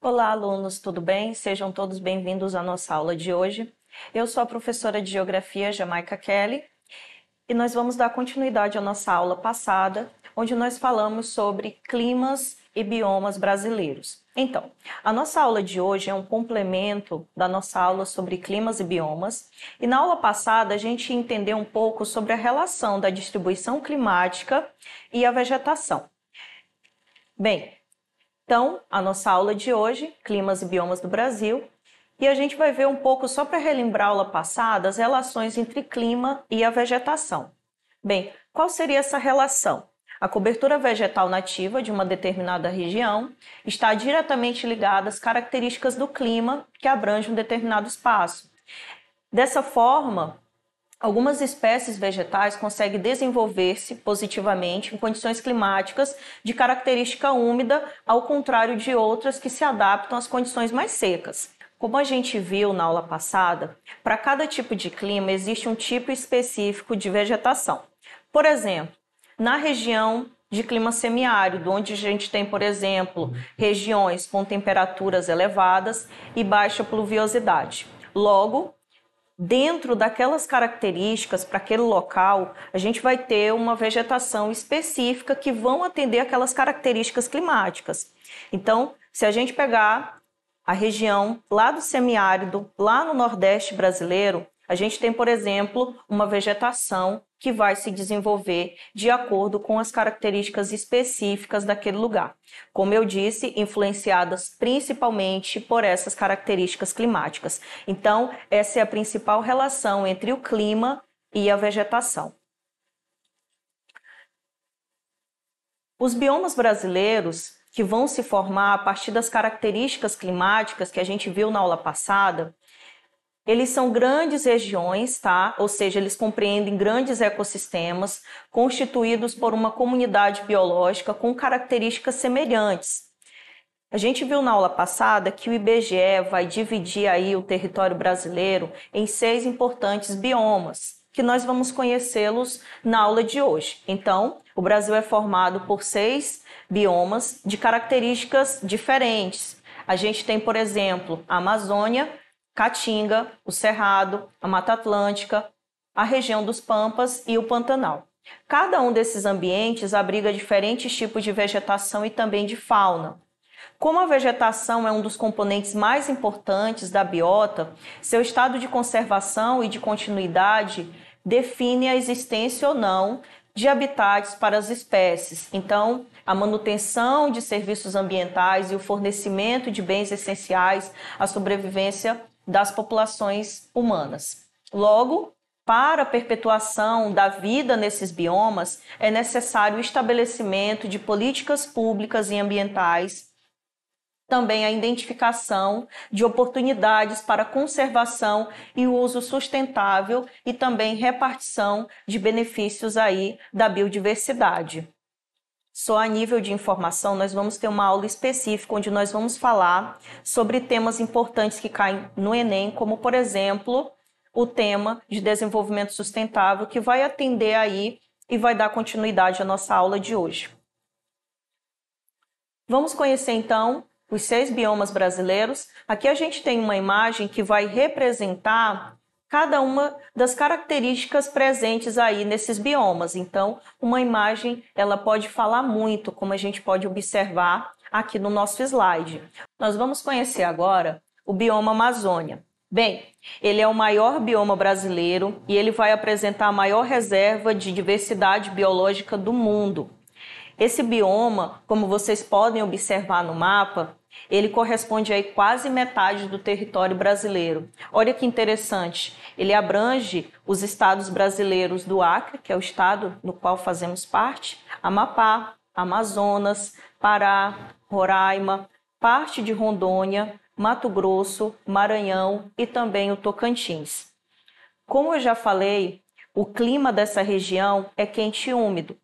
Olá, alunos, tudo bem? Sejam todos bem-vindos à nossa aula de hoje. Eu sou a professora de Geografia, Jamaica Kelly, e nós vamos dar continuidade à nossa aula passada, onde nós falamos sobre climas e biomas brasileiros. Então, a nossa aula de hoje é um complemento da nossa aula sobre climas e biomas, e na aula passada a gente entendeu um pouco sobre a relação da distribuição climática e a vegetação. Bem, então, a nossa aula de hoje, Climas e Biomas do Brasil, e a gente vai ver um pouco, só para relembrar a aula passada, as relações entre clima e a vegetação. Bem, qual seria essa relação? A cobertura vegetal nativa de uma determinada região está diretamente ligada às características do clima que abrange um determinado espaço. Dessa forma, algumas espécies vegetais conseguem desenvolver-se positivamente em condições climáticas de característica úmida, ao contrário de outras que se adaptam às condições mais secas. Como a gente viu na aula passada, para cada tipo de clima existe um tipo específico de vegetação. Por exemplo, na região de clima semiárido, onde a gente tem, por exemplo, regiões com temperaturas elevadas e baixa pluviosidade. Logo, dentro daquelas características para aquele local, a gente vai ter uma vegetação específica que vão atender aquelas características climáticas. Então, se a gente pegar a região lá do semiárido, lá no Nordeste brasileiro, a gente tem, por exemplo, uma vegetação que vai se desenvolver de acordo com as características específicas daquele lugar. Como eu disse, influenciadas principalmente por essas características climáticas. Então, essa é a principal relação entre o clima e a vegetação. Os biomas brasileiros, que vão se formar a partir das características climáticas que a gente viu na aula passada, eles são grandes regiões, tá? Ou seja, eles compreendem grandes ecossistemas constituídos por uma comunidade biológica com características semelhantes. A gente viu na aula passada que o IBGE vai dividir aí o território brasileiro em 6 importantes biomas, que nós vamos conhecê-los na aula de hoje. Então, o Brasil é formado por 6 biomas de características diferentes. A gente tem, por exemplo, a Amazônia, Caatinga, o Cerrado, a Mata Atlântica, a região dos Pampas e o Pantanal. Cada um desses ambientes abriga diferentes tipos de vegetação e também de fauna. Como a vegetação é um dos componentes mais importantes da biota, seu estado de conservação e de continuidade define a existência ou não de habitats para as espécies. Então, a manutenção de serviços ambientais e o fornecimento de bens essenciais à sobrevivência das populações humanas. Logo, para a perpetuação da vida nesses biomas, é necessário o estabelecimento de políticas públicas e ambientais, também a identificação de oportunidades para conservação e uso sustentável e também repartição de benefícios aí da biodiversidade. Só a nível de informação, nós vamos ter uma aula específica onde nós vamos falar sobre temas importantes que caem no Enem, como, por exemplo, o tema de desenvolvimento sustentável, que vai atender aí e vai dar continuidade à nossa aula de hoje. Vamos conhecer, então, os 6 biomas brasileiros. Aqui a gente tem uma imagem que vai representar cada uma das características presentes aí nesses biomas. Então, uma imagem, ela pode falar muito, como a gente pode observar aqui no nosso slide. Nós vamos conhecer agora o bioma Amazônia. Bem, ele é o maior bioma brasileiro e ele vai apresentar a maior reserva de diversidade biológica do mundo. Esse bioma, como vocês podem observar no mapa, ele corresponde a quase metade do território brasileiro. Olha que interessante, ele abrange os estados brasileiros do Acre, que é o estado no qual fazemos parte, Amapá, Amazonas, Pará, Roraima, parte de Rondônia, Mato Grosso, Maranhão e também o Tocantins. Como eu já falei, o clima dessa região é quente e úmido.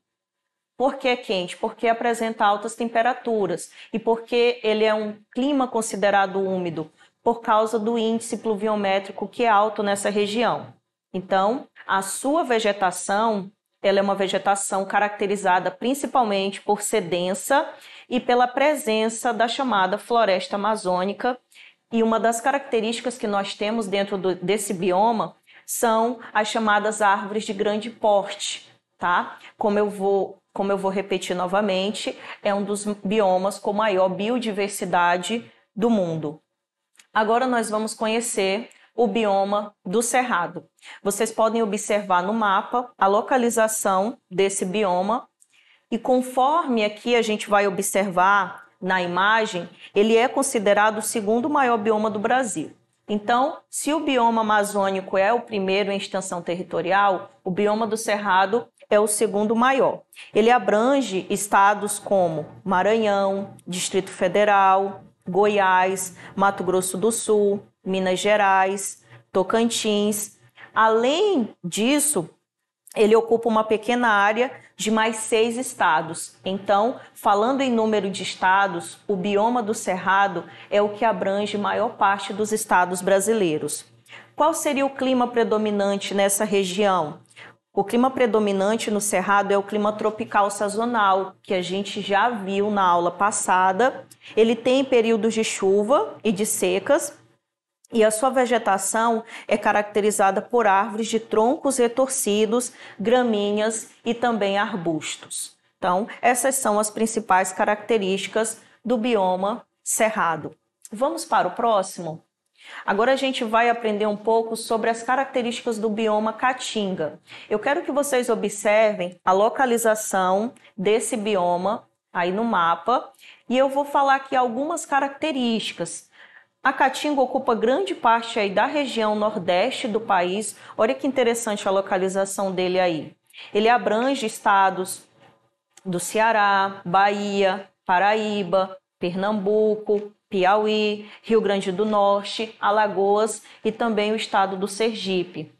Por que quente? Porque apresenta altas temperaturas e porque ele é um clima considerado úmido por causa do índice pluviométrico que é alto nessa região. Então, a sua vegetação, ela é uma vegetação caracterizada principalmente por ser densa e pela presença da chamada floresta amazônica. E uma das características que nós temos dentro desse bioma são as chamadas árvores de grande porte, tá? Como eu vou repetir novamente, é um dos biomas com maior biodiversidade do mundo. Agora nós vamos conhecer o bioma do Cerrado. Vocês podem observar no mapa a localização desse bioma e conforme aqui a gente vai observar na imagem, ele é considerado o segundo maior bioma do Brasil. Então, se o bioma amazônico é o primeiro em extensão territorial, o bioma do Cerrado é o segundo maior. Ele abrange estados como Maranhão, Distrito Federal, Goiás, Mato Grosso do Sul, Minas Gerais, Tocantins. Além disso, ele ocupa uma pequena área de mais 6 estados. Então, falando em número de estados, o bioma do Cerrado é o que abrange maior parte dos estados brasileiros. Qual seria o clima predominante nessa região? O clima predominante no Cerrado é o clima tropical sazonal, que a gente já viu na aula passada. Ele tem períodos de chuva e de secas, e a sua vegetação é caracterizada por árvores de troncos retorcidos, gramíneas e também arbustos. Então, essas são as principais características do bioma Cerrado. Vamos para o próximo? Agora a gente vai aprender um pouco sobre as características do bioma Caatinga. Eu quero que vocês observem a localização desse bioma aí no mapa e eu vou falar aqui algumas características. A Caatinga ocupa grande parte aí da região nordeste do país. Olha que interessante a localização dele aí. Ele abrange estados do Ceará, Bahia, Paraíba, Pernambuco, Piauí, Rio Grande do Norte, Alagoas e também o estado do Sergipe.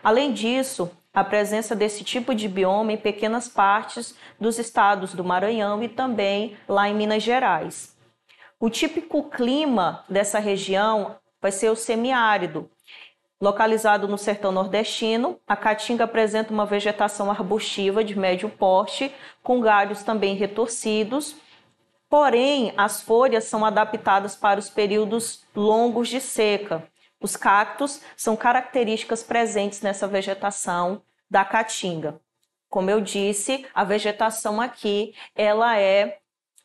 Além disso, a presença desse tipo de bioma em pequenas partes dos estados do Maranhão e também lá em Minas Gerais. O típico clima dessa região vai ser o semiárido. Localizado no sertão nordestino, a Caatinga apresenta uma vegetação arbustiva de médio porte, com galhos também retorcidos. Porém, as folhas são adaptadas para os períodos longos de seca. Os cactos são características presentes nessa vegetação da Caatinga. Como eu disse, a vegetação aqui ela é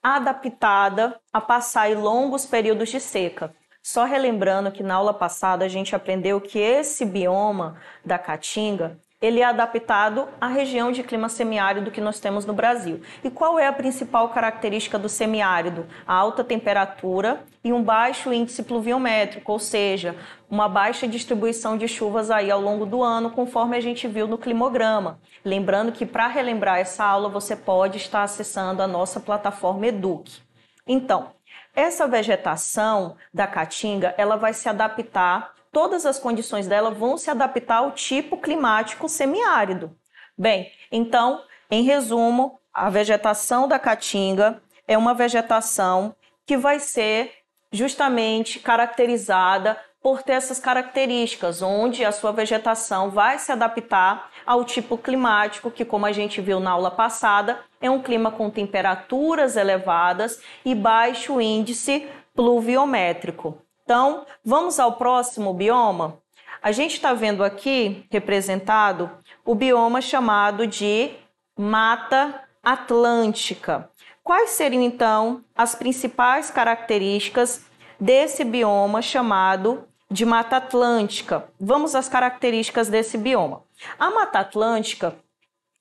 adaptada a passar em longos períodos de seca. Só relembrando que na aula passada a gente aprendeu que esse bioma da Caatinga ele é adaptado à região de clima semiárido que nós temos no Brasil. E qual é a principal característica do semiárido? A alta temperatura e um baixo índice pluviométrico, ou seja, uma baixa distribuição de chuvas aí ao longo do ano, conforme a gente viu no climograma. Lembrando que para relembrar essa aula você pode estar acessando a nossa plataforma Eduque. Então, essa vegetação da Caatinga, ela vai se adaptar. Todas as condições dela vão se adaptar ao tipo climático semiárido. Bem, então, em resumo, a vegetação da Caatinga é uma vegetação que vai ser justamente caracterizada por ter essas características, onde a sua vegetação vai se adaptar ao tipo climático, que, como a gente viu na aula passada, é um clima com temperaturas elevadas e baixo índice pluviométrico. Então, vamos ao próximo bioma? A gente está vendo aqui representado o bioma chamado de Mata Atlântica. Quais seriam, então, as principais características desse bioma chamado de Mata Atlântica? Vamos às características desse bioma. A Mata Atlântica,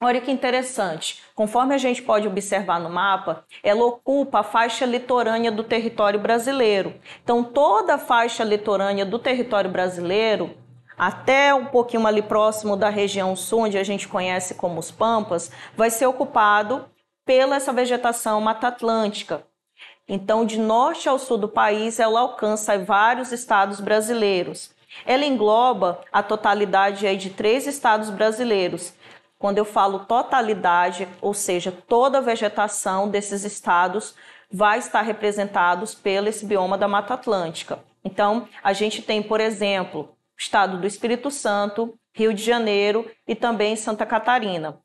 olha que interessante, conforme a gente pode observar no mapa, ela ocupa a faixa litorânea do território brasileiro. Então, toda a faixa litorânea do território brasileiro, até um pouquinho ali próximo da região sul, onde a gente conhece como os Pampas, vai ser ocupado pela essa vegetação Mata Atlântica. Então, de norte ao sul do país, ela alcança vários estados brasileiros. Ela engloba a totalidade aí de 3 estados brasileiros. Quando eu falo totalidade, ou seja, toda a vegetação desses estados vai estar representados pelo esse bioma da Mata Atlântica. Então, a gente tem, por exemplo, o estado do Espírito Santo, Rio de Janeiro e também Santa Catarina.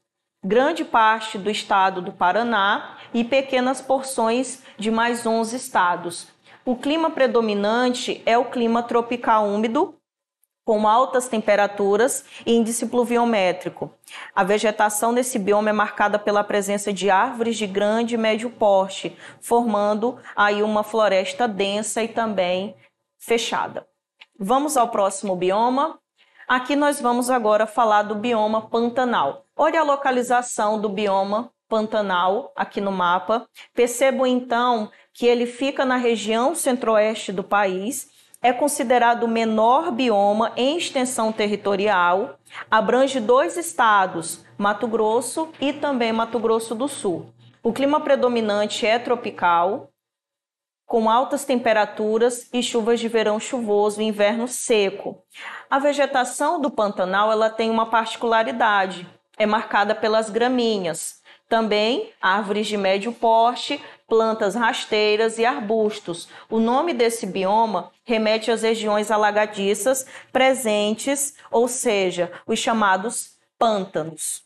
Grande parte do estado do Paraná e pequenas porções de mais 11 estados. O clima predominante é o clima tropical úmido, com altas temperaturas e índice pluviométrico. A vegetação nesse bioma é marcada pela presença de árvores de grande e médio porte, formando aí uma floresta densa e também fechada. Vamos ao próximo bioma. Aqui nós vamos agora falar do bioma Pantanal. Olha a localização do bioma Pantanal aqui no mapa. Percebam então que ele fica na região centro-oeste do país. É considerado o menor bioma em extensão territorial, abrange 2 estados, Mato Grosso e também Mato Grosso do Sul. O clima predominante é tropical, com altas temperaturas e chuvas de verão chuvoso e inverno seco. A vegetação do Pantanal ela tem uma particularidade, é marcada pelas gramíneas, também árvores de médio porte, plantas rasteiras e arbustos. O nome desse bioma remete às regiões alagadiças presentes, ou seja, os chamados pântanos.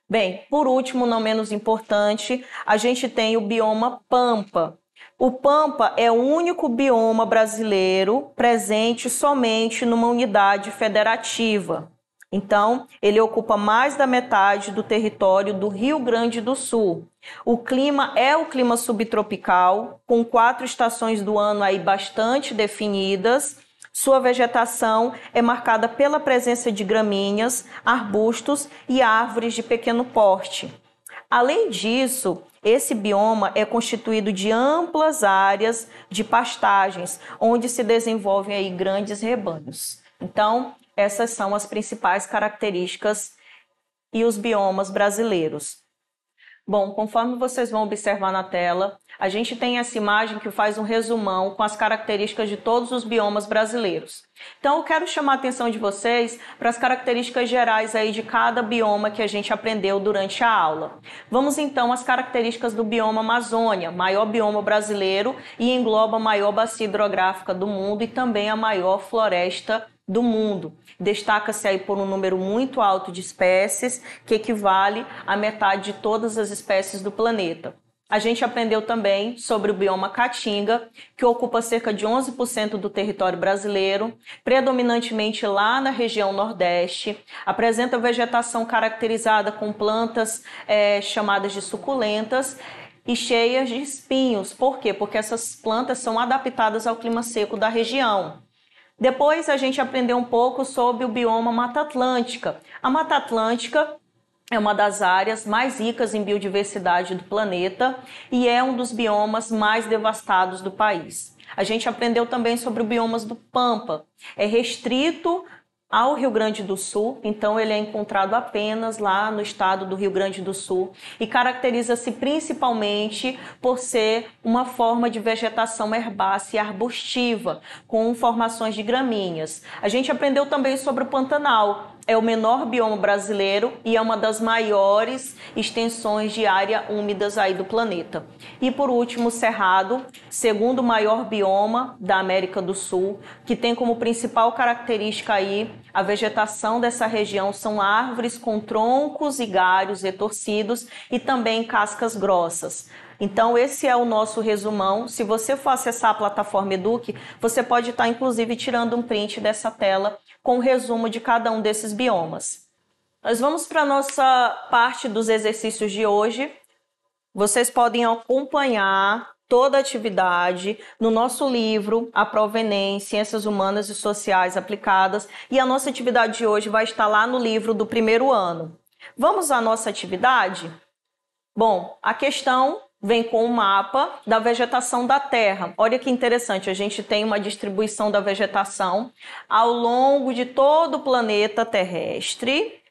Bem, por último, não menos importante, a gente tem o bioma Pampa. O Pampa é o único bioma brasileiro presente somente numa unidade federativa. Então, ele ocupa mais da metade do território do Rio Grande do Sul. O clima é o clima subtropical, com 4 estações do ano aí bastante definidas. Sua vegetação é marcada pela presença de gramíneas, arbustos e árvores de pequeno porte. Além disso, esse bioma é constituído de amplas áreas de pastagens, onde se desenvolvem aí grandes rebanhos. Então, essas são as principais características e os biomas brasileiros. Bom, conforme vocês vão observar na tela, a gente tem essa imagem que faz um resumão com as características de todos os biomas brasileiros. Então, eu quero chamar a atenção de vocês para as características gerais aí de cada bioma que a gente aprendeu durante a aula. Vamos então às características do bioma Amazônia, maior bioma brasileiro e engloba a maior bacia hidrográfica do mundo e também a maior floresta do mundo. Destaca-se aí por um número muito alto de espécies, que equivale à metade de todas as espécies do planeta. A gente aprendeu também sobre o bioma Caatinga, que ocupa cerca de 11% do território brasileiro, predominantemente lá na região Nordeste. Apresenta vegetação caracterizada com plantas chamadas de suculentas e cheias de espinhos. Por quê? Porque essas plantas são adaptadas ao clima seco da região. Depois a gente aprendeu um pouco sobre o bioma Mata Atlântica. A Mata Atlântica é uma das áreas mais ricas em biodiversidade do planeta e é um dos biomas mais devastados do país. A gente aprendeu também sobre o bioma do Pampa. É restrito ao Rio Grande do Sul, então ele é encontrado apenas lá no estado do Rio Grande do Sul e caracteriza-se principalmente por ser uma forma de vegetação herbácea e arbustiva, com formações de gramíneas. A gente aprendeu também sobre o Pantanal. É o menor bioma brasileiro e é uma das maiores extensões de área úmidas aí do planeta. E por último, o Cerrado, segundo maior bioma da América do Sul, que tem como principal característica aí a vegetação dessa região são árvores com troncos e galhos retorcidos e também cascas grossas. Então, esse é o nosso resumão. Se você for acessar a plataforma Eduque, você pode estar, inclusive, tirando um print dessa tela com o resumo de cada um desses biomas. Nós vamos para a nossa parte dos exercícios de hoje. Vocês podem acompanhar toda a atividade no nosso livro, A Prova Enem, Ciências Humanas e Sociais Aplicadas, e a nossa atividade de hoje vai estar lá no livro do primeiro ano. Vamos à nossa atividade? Bom, a questão vem com o mapa da vegetação da Terra. Olha que interessante, a gente tem uma distribuição da vegetação ao longo de todo o planeta terrestre.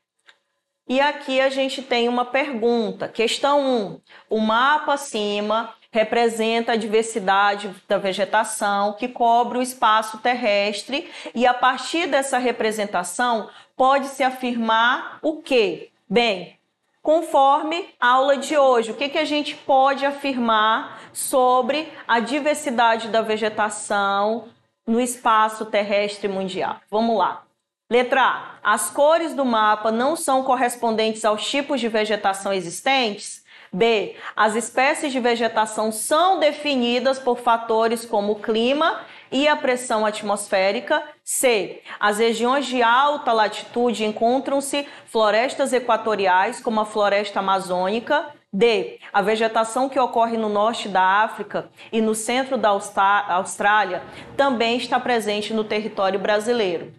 E aqui a gente tem uma pergunta. Questão 1. O mapa acima representa a diversidade da vegetação que cobre o espaço terrestre e a partir dessa representação pode-se afirmar o quê? Bem, conforme a aula de hoje, o que a gente pode afirmar sobre a diversidade da vegetação no espaço terrestre mundial? Vamos lá. Letra A. As cores do mapa não são correspondentes aos tipos de vegetação existentes? B. As espécies de vegetação são definidas por fatores como o clima e a pressão atmosférica. C. As regiões de alta latitude encontram-se florestas equatoriais, como a floresta amazônica. D. A vegetação que ocorre no norte da África e no centro da Austrália também está presente no território brasileiro.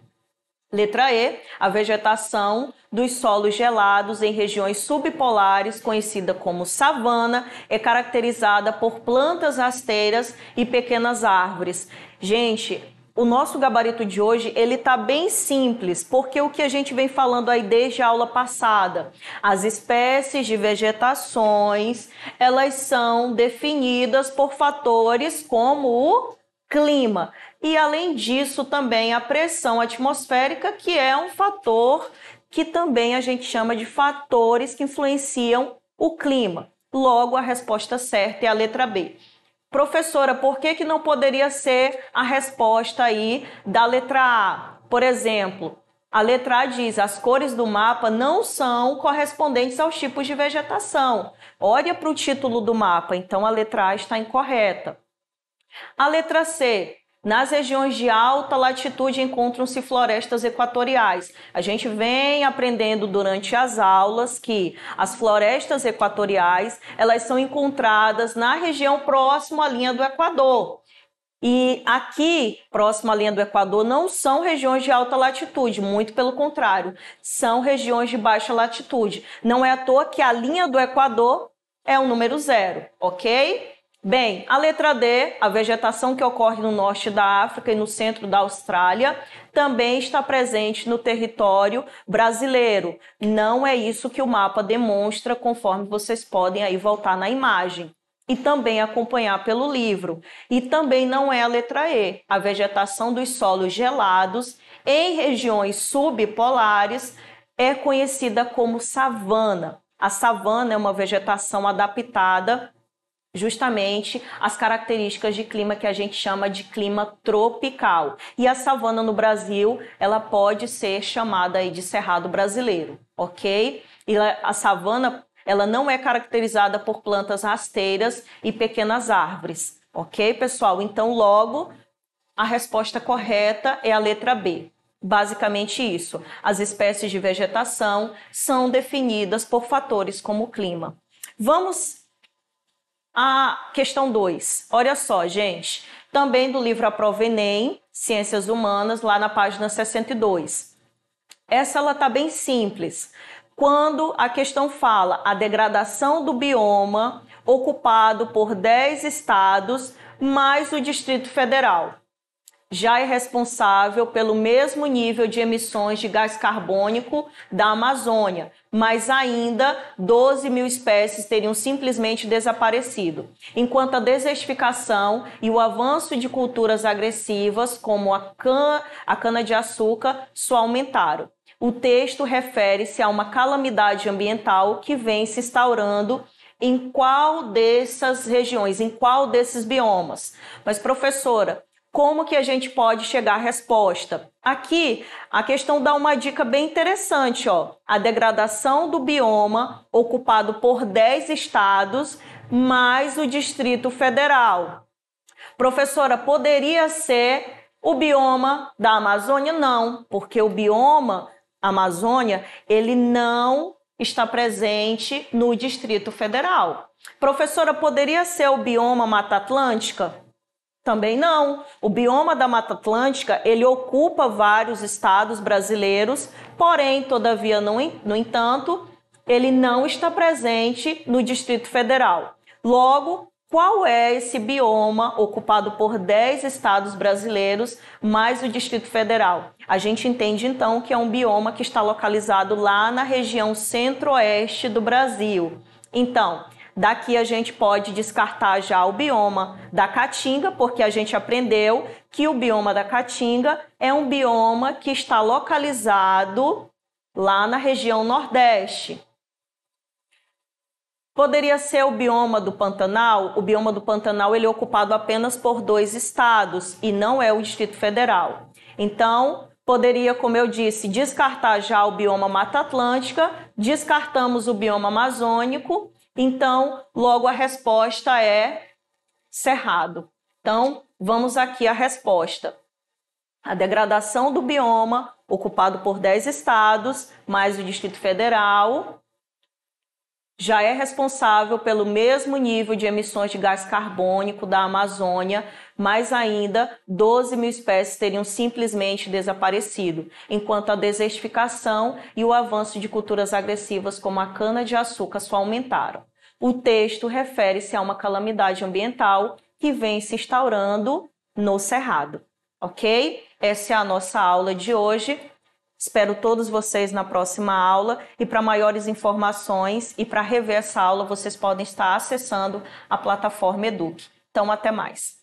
Letra E. A vegetação dos solos gelados em regiões subpolares, conhecida como savana, é caracterizada por plantas rasteiras e pequenas árvores. Gente, o nosso gabarito de hoje, ele tá bem simples, porque o que a gente vem falando aí desde a aula passada, as espécies de vegetações, elas são definidas por fatores como o clima. E, além disso, também a pressão atmosférica, que é um fator que também a gente chama de fatores que influenciam o clima. Logo, a resposta certa é a letra B. Professora, por que não poderia ser a resposta aí da letra A? Por exemplo, a letra A diz: as cores do mapa não são correspondentes aos tipos de vegetação. Olha para o título do mapa, então a letra A está incorreta. A letra C. Nas regiões de alta latitude encontram-se florestas equatoriais. A gente vem aprendendo durante as aulas que as florestas equatoriais, elas são encontradas na região próxima à linha do Equador. E aqui, próximo à linha do Equador, não são regiões de alta latitude, muito pelo contrário, são regiões de baixa latitude. Não é à toa que a linha do Equador é o número 0, ok? Bem, a letra D, a vegetação que ocorre no norte da África e no centro da Austrália, também está presente no território brasileiro. Não é isso que o mapa demonstra, conforme vocês podem aí voltar na imagem. E também acompanhar pelo livro. E também não é a letra E, a vegetação dos solos gelados em regiões subpolares é conhecida como savana. A savana é uma vegetação adaptada justamente às características de clima que a gente chama de clima tropical. E a savana no Brasil, ela pode ser chamada aí de cerrado brasileiro, ok? E a savana, ela não é caracterizada por plantas rasteiras e pequenas árvores, ok, pessoal? Então, logo, a resposta correta é a letra B. Basicamente isso. As espécies de vegetação são definidas por fatores como o clima. Vamos à questão 2. Olha só, gente. Também do livro A Prova Enem, Ciências Humanas, lá na página 62. Essa ela tá bem simples. Quando a questão fala a degradação do bioma ocupado por 10 estados mais o Distrito Federal já é responsável pelo mesmo nível de emissões de gás carbônico da Amazônia, mas ainda 12 mil espécies teriam simplesmente desaparecido, enquanto a desertificação e o avanço de culturas agressivas, como a cana-de-açúcar, só aumentaram. O texto refere-se a uma calamidade ambiental que vem se instaurando em qual dessas regiões, em qual desses biomas. Mas, professora, como que a gente pode chegar à resposta? Aqui, a questão dá uma dica bem interessante, ó. A degradação do bioma ocupado por 10 estados, mais o Distrito Federal. Professora, poderia ser o bioma da Amazônia? Não, porque o bioma Amazônia, ele não está presente no Distrito Federal. Professora, poderia ser o bioma Mata Atlântica? Também não. O bioma da Mata Atlântica, ele ocupa vários estados brasileiros, porém, todavia, no entanto, ele não está presente no Distrito Federal. Logo, qual é esse bioma ocupado por 10 estados brasileiros mais o Distrito Federal? A gente entende, então, que é um bioma que está localizado lá na região centro-oeste do Brasil. Então, daqui a gente pode descartar já o bioma da Caatinga, porque a gente aprendeu que o bioma da Caatinga é um bioma que está localizado lá na região Nordeste. Poderia ser o bioma do Pantanal? O bioma do Pantanal ele é ocupado apenas por 2 estados e não é o Distrito Federal. Então, poderia, como eu disse, descartar já o bioma Mata Atlântica, descartamos o bioma amazônico, então logo a resposta é Cerrado. Então, vamos aqui à resposta. A degradação do bioma, ocupado por 10 estados, mais o Distrito Federal, já é responsável pelo mesmo nível de emissões de gás carbônico da Amazônia, mais ainda 12 mil espécies teriam simplesmente desaparecido, enquanto a desertificação e o avanço de culturas agressivas como a cana-de-açúcar só aumentaram. O texto refere-se a uma calamidade ambiental que vem se instaurando no Cerrado, ok? Essa é a nossa aula de hoje. Espero todos vocês na próxima aula e para maiores informações e para rever essa aula, vocês podem estar acessando a plataforma Eduque. Então, até mais.